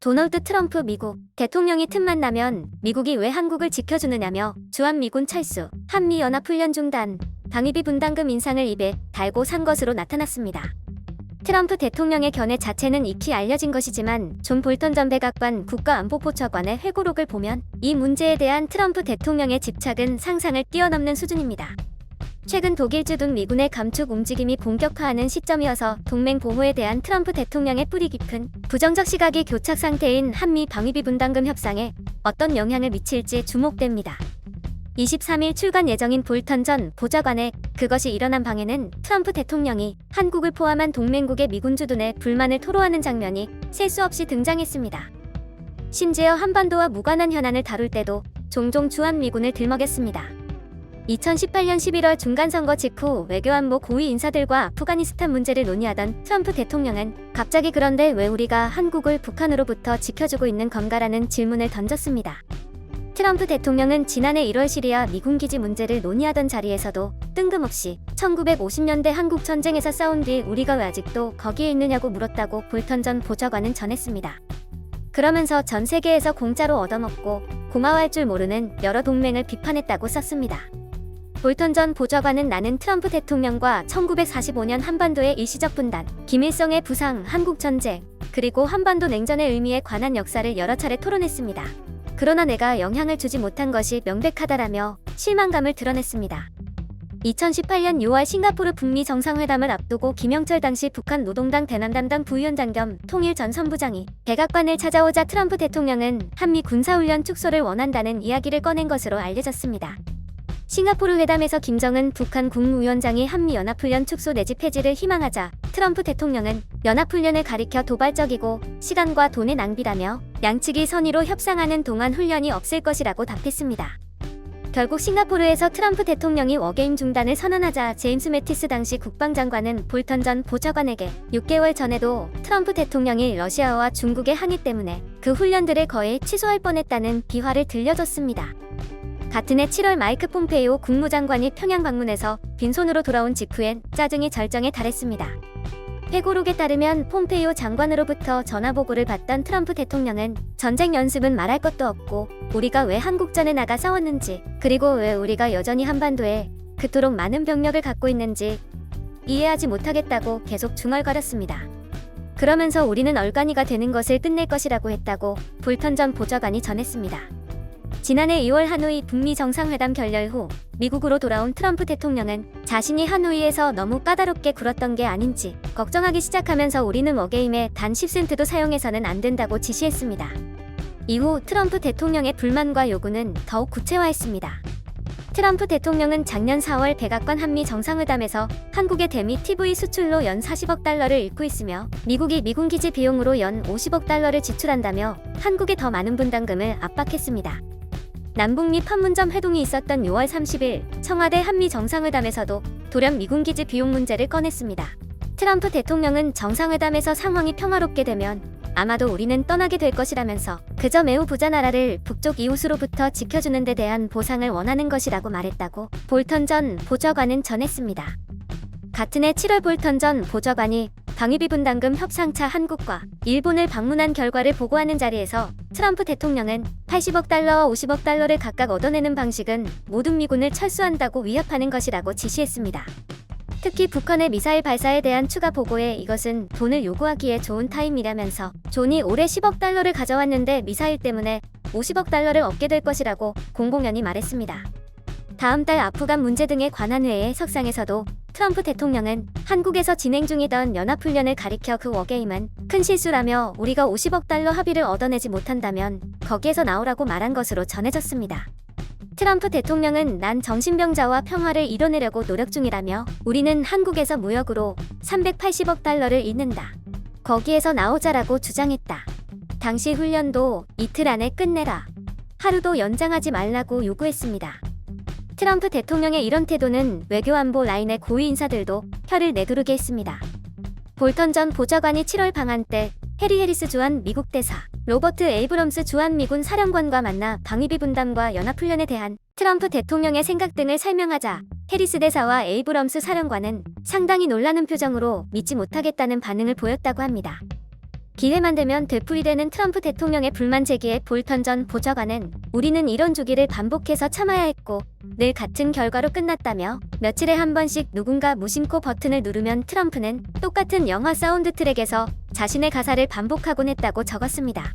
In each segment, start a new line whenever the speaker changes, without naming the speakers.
도널드 트럼프 미국 대통령이 틈만 나면 미국이 왜 한국을 지켜주느냐며 주한미군 철수, 한미연합훈련 중단, 방위비 분담금 인상을 입에 달고 산 것으로 나타났습니다. 트럼프 대통령의 견해 자체는 익히 알려진 것이지만 존 볼턴 전 백악관 국가안보보좌관의 회고록을 보면 이 문제에 대한 트럼프 대통령의 집착은 상상을 뛰어넘는 수준입니다. 최근 독일주 등 미군의 감축 움직임이 본격화하는 시점이어서 동맹 보호에 대한 트럼프 대통령의 뿌리 깊은 부정적 시각이 교착 상태인 한미 방위비 분담금 협상에 어떤 영향을 미칠지 주목됩니다. 23일 출간 예정인 볼턴 전 보좌관의 그것이 일어난 방에는 트럼프 대통령이 한국을 포함한 동맹국의 미군 주둔에 불만을 토로하는 장면이 셀 수 없이 등장했습니다. 심지어 한반도와 무관한 현안을 다룰 때도 종종 주한미군을 들먹였습니다. 2018년 11월 중간선거 직후 외교안보 고위 인사들과 아프가니스탄 문제를 논의하던 트럼프 대통령은 갑자기 그런데 왜 우리가 한국을 북한으로부터 지켜주고 있는 건가라는 질문을 던졌습니다. 트럼프 대통령은 지난해 1월 시리아 미군기지 문제를 논의하던 자리에서도 뜬금없이 1950년대 한국 전쟁에서 싸운 뒤 우리가 왜 아직도 거기에 있느냐고 물었다고 볼턴 전 보좌관은 전했습니다. 그러면서 전 세계에서 공짜로 얻어먹고 고마워할 줄 모르는 여러 동맹을 비판했다고 썼습니다. 볼턴 전 보좌관은 나는 트럼프 대통령과 1945년 한반도의 일시적 분단, 김일성의 부상, 한국전쟁, 그리고 한반도 냉전의 의미에 관한 역사를 여러 차례 토론했습니다. 그러나 내가 영향을 주지 못한 것이 명백하다라며 실망감을 드러냈습니다. 2018년 6월 싱가포르 북미 정상회담을 앞두고 김영철 당시 북한 노동당 대남 담당 부위원장 겸 통일 전 선부장이 백악관을 찾아오자 트럼프 대통령은 한미 군사훈련 축소를 원한다는 이야기를 꺼낸 것으로 알려졌습니다. 싱가포르 회담에서 김정은 북한 국무위원장이 한미연합훈련 축소 내지 폐지를 희망하자 트럼프 대통령은 연합훈련을 가리켜 도발적이고 시간과 돈의 낭비라며 양측이 선의로 협상하는 동안 훈련이 없을 것이라고 답했습니다. 결국 싱가포르에서 트럼프 대통령이 워게임 중단을 선언하자 제임스 매티스 당시 국방장관은 볼턴 전 보좌관에게 6개월 전에도 트럼프 대통령이 러시아와 중국의 항의 때문에 그 훈련들을 거의 취소할 뻔했다는 비화를 들려줬습니다. 같은 해 7월 마이크 폼페이오 국무장관이 평양 방문해서 빈손으로 돌아온 직후엔 짜증이 절정에 달했습니다. 회고록에 따르면 폼페이오 장관으로부터 전화보고를 받던 트럼프 대통령은 전쟁 연습은 말할 것도 없고 우리가 왜 한국전에 나가 싸웠는지 그리고 왜 우리가 여전히 한반도에 그토록 많은 병력을 갖고 있는지 이해하지 못하겠다고 계속 중얼거렸습니다. 그러면서 우리는 얼간이가 되는 것을 끝낼 것이라고 했다고 볼턴 전 보좌관이 전했습니다. 지난해 2월 하노이 북미 정상회담 결렬 후 미국으로 돌아온 트럼프 대통령은 자신이 하노이에서 너무 까다롭게 굴었던 게 아닌지 걱정하기 시작하면서 우리는 워게임에 단 10센트도 사용해서는 안 된다고 지시했습니다. 이후 트럼프 대통령의 불만과 요구는 더욱 구체화했습니다. 트럼프 대통령은 작년 4월 백악관 한미 정상회담에서 한국의 대미 TV 수출로 연 40억 달러를 잃고 있으며 미국이 미군기지 비용으로 연 50억 달러를 지출한다며 한국에 더 많은 분담금을 압박했습니다. 남북미 판문점 회동이 있었던 6월 30일 청와대 한미 정상회담에서도 돌연 미군기지 비용 문제를 꺼냈습니다. 트럼프 대통령은 정상회담에서 상황이 평화롭게 되면 아마도 우리는 떠나게 될 것이라면서 그저 매우 부자 나라를 북쪽 이웃으로부터 지켜주는 데 대한 보상을 원하는 것이라고 말했다고 볼턴 전 보좌관은 전했습니다. 같은 해 7월 볼턴 전 보좌관이 방위비 분담금 협상차 한국과 일본을 방문한 결과를 보고하는 자리에서 트럼프 대통령은 80억 달러와 50억 달러를 각각 얻어내는 방식은 모든 미군을 철수한다고 위협하는 것이라고 지시했습니다. 특히 북한의 미사일 발사에 대한 추가 보고에 이것은 돈을 요구하기에 좋은 타임이라면서 존이 올해 10억 달러를 가져왔는데 미사일 때문에 50억 달러를 얻게 될 것이라고 공공연히 말했습니다. 다음 달 아프간 문제 등에 관한 회의 석상에서도 트럼프 대통령은 한국에서 진행 중이던 연합훈련을 가리켜 그 워게임은 큰 실수라며 우리가 50억 달러 합의를 얻어내지 못한다면 거기에서 나오라고 말한 것으로 전해졌습니다. 트럼프 대통령은 난 정신병자와 평화를 이뤄내려고 노력 중이라며 우리는 한국에서 무역으로 380억 달러를 잃는다. 거기에서 나오자라고 주장했다. 당시 훈련도 이틀 안에 끝내라. 하루도 연장하지 말라고 요구했습니다. 트럼프 대통령의 이런 태도는 외교안보 라인의 고위 인사들도 혀를 내두르게 했습니다. 볼턴 전 보좌관이 7월 방한 때 해리 해리스 주한 미국 대사, 로버트 에이브럼스 주한미군 사령관과 만나 방위비 분담과 연합훈련에 대한 트럼프 대통령의 생각 등을 설명하자 해리스 대사와 에이브럼스 사령관은 상당히 놀라는 표정으로 믿지 못하겠다는 반응을 보였다고 합니다. 기회만 되면 되풀이되는 트럼프 대통령의 불만 제기에 볼턴 전 보좌관은 우리는 이런 주기를 반복해서 참아야 했고 늘 같은 결과로 끝났다며 며칠에 한 번씩 누군가 무심코 버튼을 누르면 트럼프는 똑같은 영화 사운드 트랙에서 자신의 가사를 반복하곤 했다고 적었습니다.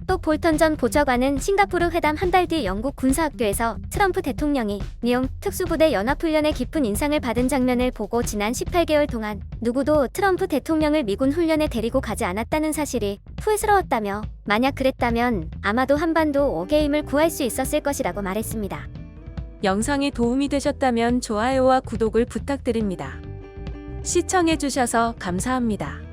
또 볼턴 전 보좌관은 싱가포르 회담 한 달 뒤 영국 군사학교에서 트럼프 대통령이 미용 특수부대 연합훈련에 깊은 인상을 받은 장면을 보고 지난 18개월 동안 누구도 트럼프 대통령을 미군 훈련에 데리고 가지 않았다는 사실이 후회스러웠다며 만약 그랬다면 아마도 한반도 5게임을 구할 수 있었을 것이라고 말했습니다.
영상이 도움이 되셨다면 좋아요와 구독을 부탁드립니다. 시청해주셔서 감사합니다.